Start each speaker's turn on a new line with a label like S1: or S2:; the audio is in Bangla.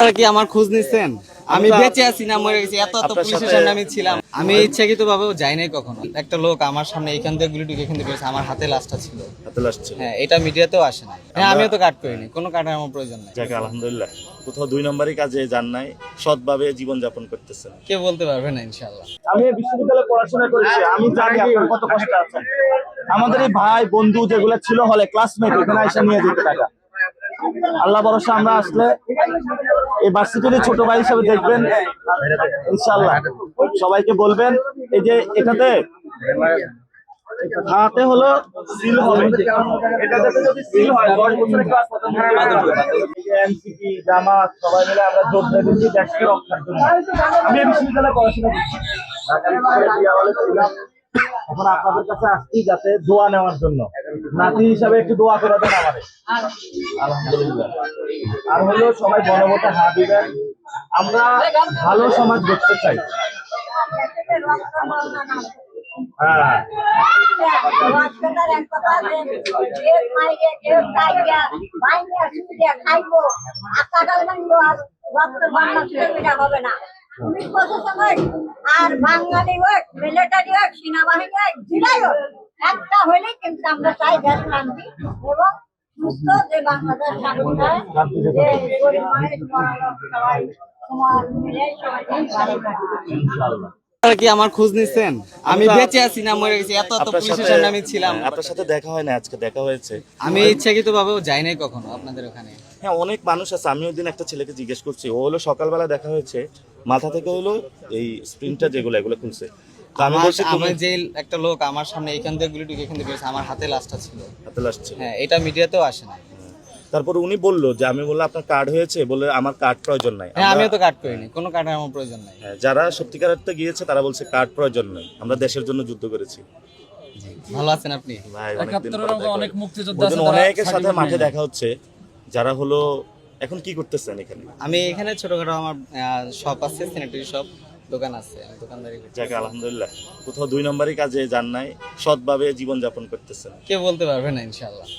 S1: আপনারা কি আমার খোঁজ নিছেন? আমি বেঁচে আছি না মরে গেছি, এত পুলিশের সামনে আমি ছিলাম। আমি ইচ্ছাকৃত ভাবে যাই নাই কখনো। একটা লোক আমার সামনে এখান থেকে গুলি টুকে এখান থেকে করেছে, আমার হাতে লাশটা ছিল।
S2: হাতে লাশ ছিল।
S1: হ্যাঁ, এটা মিডিয়াতেও আসে না। হ্যাঁ, আমিও তো কাট করিনি, কোনো কাটার আমার প্রয়োজন নাই।
S2: যাকে আলহামদুলিল্লাহ, কোথাও দুই নম্বরই কাজে যান নাই, সৎভাবে জীবনযাপন করতেছেন।
S1: কে বলতে পারবে না ইনশাআল্লাহ।
S3: আমি এই বিশ্ববিদ্যালয়ে পড়াশোনা করেছি, আমি জানি আপনার কত কষ্ট আছে। আমাদের এই ভাই বন্ধু যেগুলো ছিল হলে ক্লাসমেট, এখানে এসে নিয়ে যেতে টাকা। আল্লাহ ভরসা আমরা আসলে এই ভার্সিটির ছোট ভাই হিসেবে দেখবেন ইনশাআল্লাহ। সবাইকে বলবেন এই যে এটাতে হাতে হলো সিল হবে, এটাতে যদি সিল হয় 10 বছরের ক্লাস খতম হয়ে যাবে। এনসিপি জামাত সবাই মিলে আমরা জোট দিয়েছি দেশকে রক্ষার জন্য। আমি এই বিশ্ববিদ্যালয়ে পড়াশোনা করছি, ঢাকা বিশ্ববিদ্যালয়ে দিয়া হলে ছিলাম। এখন আপনাদের কাছে আসছি যাতে দোয়া নেওয়ার জন্য, নাতি হিসাবে একটু দোয়া করে দেন আমাদের। আলহামদুলিল্লাহ। আর হলো সবাই গণভোটে হাত দিবেন। আমরা ভালো সমাজ গড়তে চাই। হ্যাঁ,
S4: আর বাঙালি হোক, মিলিটারি হোক, সেনাবাহিনী হোক, জেলাই হোক, একটা হলেই কিন্তু আমরা চাই দেশ শান্তি এবং সুস্থ, যে বাংলাদেশ শান্তি হয়, যে গরিব মানুষ বড় লোক সবাই সমান মিলে সবাই ভালো থাকে।
S3: ইনশাআল্লাহ।
S1: আপনারা কি আমার খোঁজ নিছেন? আমি বেঁচে আছি না মরে গেছি, এত
S2: আপনার
S1: পুলিশের
S2: সাথে
S1: সামনে আমি ছিলাম।
S2: আপনার সাথে দেখা হয় না, আজকে দেখা হয়েছে।
S1: আমি ইচ্ছাকৃত ভাবে যাই নাই কখনো আপনাদের ওখানে।
S2: হ্যাঁ, অনেক মানুষ আছে। আমি ওই দিন একটা ছেলেকে জিজ্ঞেস করছি, ও হলো সকালবেলা দেখা হয়েছে, মাথা থেকে হলো এই স্প্রিংটা যেগুলো এগুলো খুলছে। তো আমি বলছি তুমি
S1: আমি যে একটা লোক আমার সামনে এখান থেকে গুলি টুকে এখান থেকে করেছে, আমার হাতে লাশটা ছিল।
S2: হাতে লাশ ছিল।
S1: হ্যাঁ, এটা মিডিয়াতেও আসে না।
S2: তারপর উনি বললো যে আমি বললাম আপনার কার্ড হয়েছে, বলে আমার কার্ড প্রয়োজন নাই।
S1: হ্যাঁ, আমিও তো কাট করিনি, কোনো কাটার আমার প্রয়োজন নাই।
S2: হ্যাঁ, যারা সত্যিকার অর্থে গিয়েছে তারা বলছে কার্ড প্রয়োজন নাই, আমরা দেশের জন্য যুদ্ধ করেছি।
S1: ভালো আছেন আপনি?
S2: ভাই, অনেকদিন পরে
S5: ৭১
S2: দেখা
S5: অনেক
S2: হলো।
S5: মুক্তিযোদ্ধা
S2: ওই
S5: আছে
S2: দিন
S5: তারা
S2: অনেকের সাথে
S5: সার্টিফিকেট
S2: মাঠে
S5: নেয় না।
S2: দেখা হচ্ছে, যারা হলো এখন কি করতেছেন এখানে।
S1: আমি এখানে ছোটখাটো আমার শপ আছে, স্যানিটারি শপ, দোকান আছে, আমি দোকানদারি করি।
S2: যাকে আলহামদুলিল্লাহ, কোথাও দুই নম্বরই কাজে যান নাই, সৎভাবে জীবনযাপন করতেছেন।
S1: কে বলতে পারবে না ইনশাআল্লাহ।